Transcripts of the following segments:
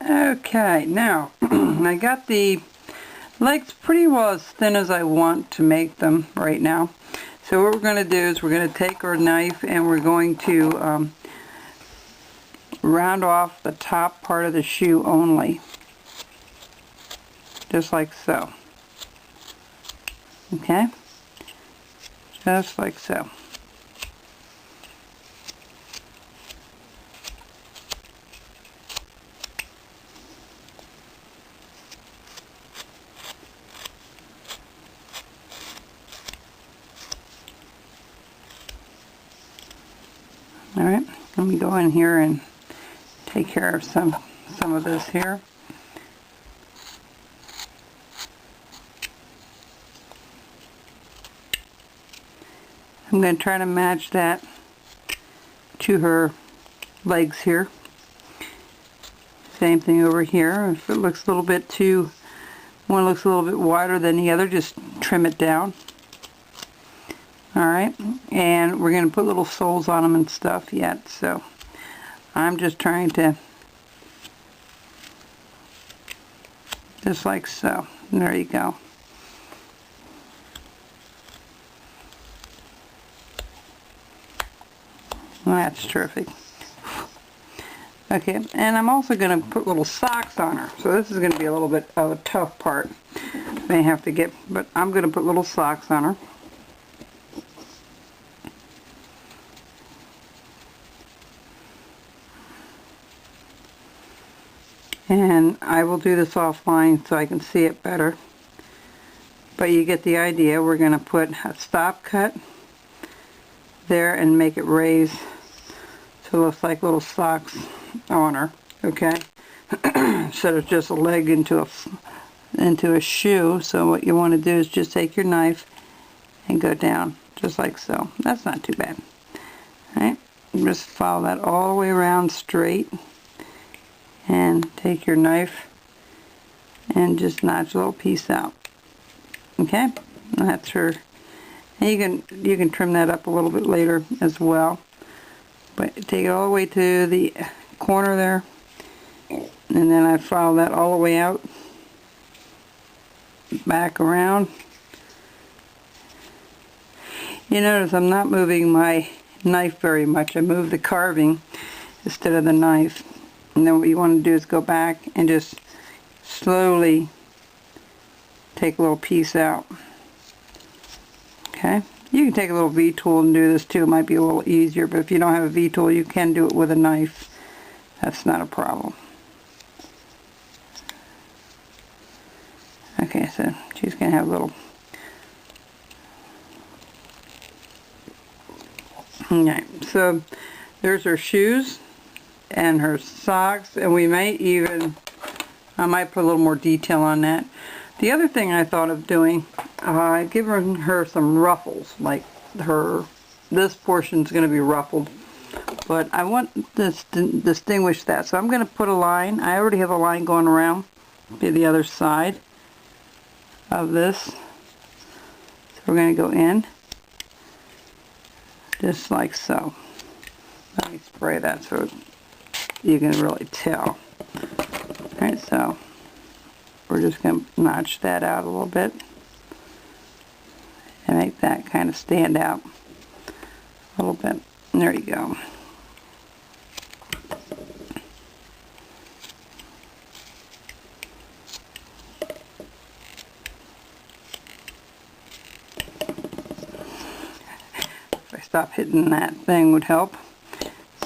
Okay, now I got the legs pretty well as thin as I want to make them right now. So what we're going to do is we're going to take our knife and we're going to round off the top part of the shoe only. Just like so. Okay? Just like so. Alright, let me go in here and take care of some of this here. I'm going to try to match that to her legs here. Same thing over here. If it looks a little bit too, one looks a little bit wider than the other, just trim it down. Alright, and we're going to put little soles on them and stuff yet, so I'm just trying to, just like so. There you go. That's terrific. Okay, and I'm also going to put little socks on her. So this is going to be a little bit of a tough part. May have to get, but I'm going to put little socks on her. And I will do this offline so I can see it better. But you get the idea. We're going to put a stop cut there and make it raise so it looks like little socks on her. Okay? Instead of just a leg into a shoe. So what you want to do is just take your knife and go down just like so. That's not too bad. Alright? Just follow that all the way around straight. And take your knife and just notch a little piece out. Okay, that's her. And you can trim that up a little bit later as well. But take it all the way to the corner there, and then I follow that all the way out, back around. You notice I'm not moving my knife very much. I move the carving instead of the knife. And then what you want to do is go back and just slowly take a little piece out. Okay? You can take a little V-tool and do this too. It might be a little easier, but if you don't have a V-tool, you can do it with a knife. That's not a problem. Okay, so she's going to have a little... Alright, so there's her shoes and her socks, and we may even, I might put a little more detail on that. The other thing I thought of doing, I've given her some ruffles, like this portion is going to be ruffled, but I want to distinguish that, so I'm going to put a line. I already have a line going around to the other side of this, so we're going to go in, just like so. Let me spray that so you can really tell. Alright, so we're just going to notch that out a little bit and make that kind of stand out a little bit. There you go. If I stop hitting that thing would help.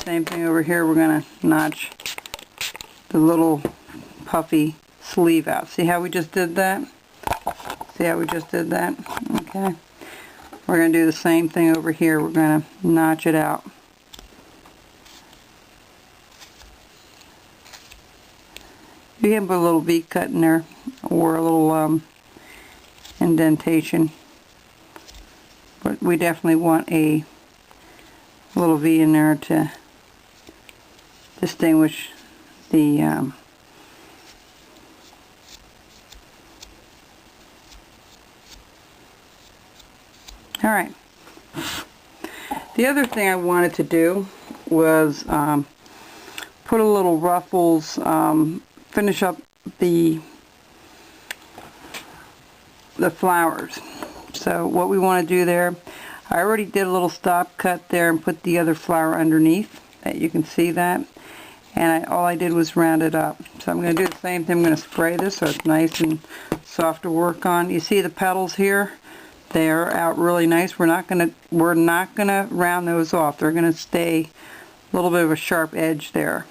Same thing over here, we're going to notch the little puffy sleeve out. See how we just did that? See how we just did that? Okay. We're going to do the same thing over here. We're going to notch it out. You can put a little V cut in there or a little indentation. But we definitely want a little V in there to distinguish the alright. The other thing I wanted to do was put a little ruffles finish up the flowers. So what we want to do there, I already did a little stop cut there and put the other flower underneath. You can see that. And all I did was round it up. So I'm going to do the same thing. I'm going to spray this so it's nice and soft to work on. You see the petals here? They're out really nice. We're not going to round those off. They're going to stay a little bit of a sharp edge there.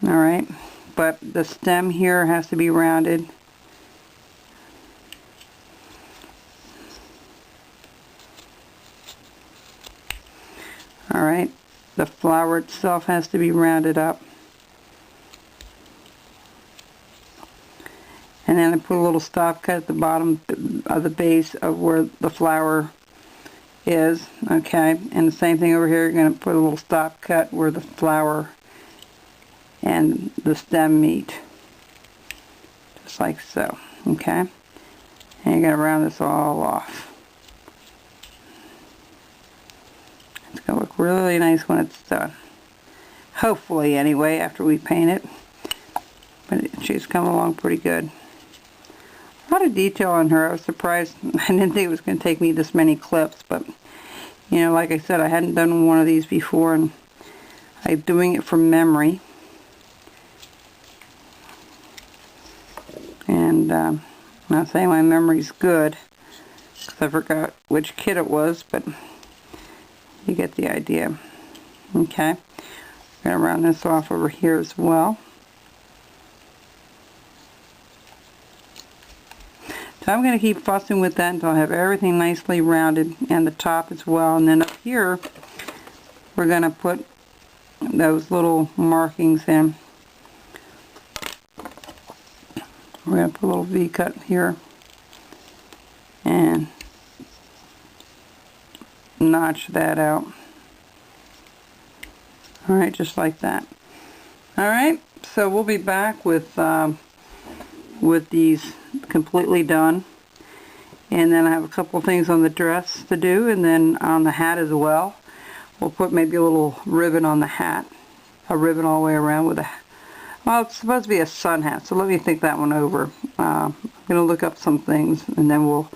All right. But the stem here has to be rounded. All right. The flower itself has to be rounded up. And then I put a little stop cut at the bottom of the base of where the flower is. Okay, and the same thing over here, you're going to put a little stop cut where the flower and the stem meet. Just like so. Okay, and you're going to round this all off. It's going to look really nice when it's done. Hopefully, anyway, after we paint it. But she's coming along pretty good. A lot of detail on her. I was surprised. I didn't think it was going to take me this many clips, but, you know, like I said, I hadn't done one of these before, and I'm doing it from memory. And I'm not saying my memory's good, because I forgot which kit it was, but you get the idea. Okay, I'm going to round this off over here as well. So I'm going to keep fussing with that until I have everything nicely rounded, and the top as well. And then up here, we're going to put those little markings in. We're going to put a little V-cut here and notch that out. Alright, just like that. Alright, so we'll be back with these completely done. And then I have a couple things on the dress to do, and then on the hat as well. We'll put maybe a little ribbon on the hat. A ribbon all the way around with a... Well, it's supposed to be a sun hat, so let me think that one over. I'm going to look up some things, and then we'll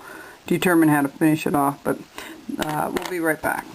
determine how to finish it off. But we'll be right back.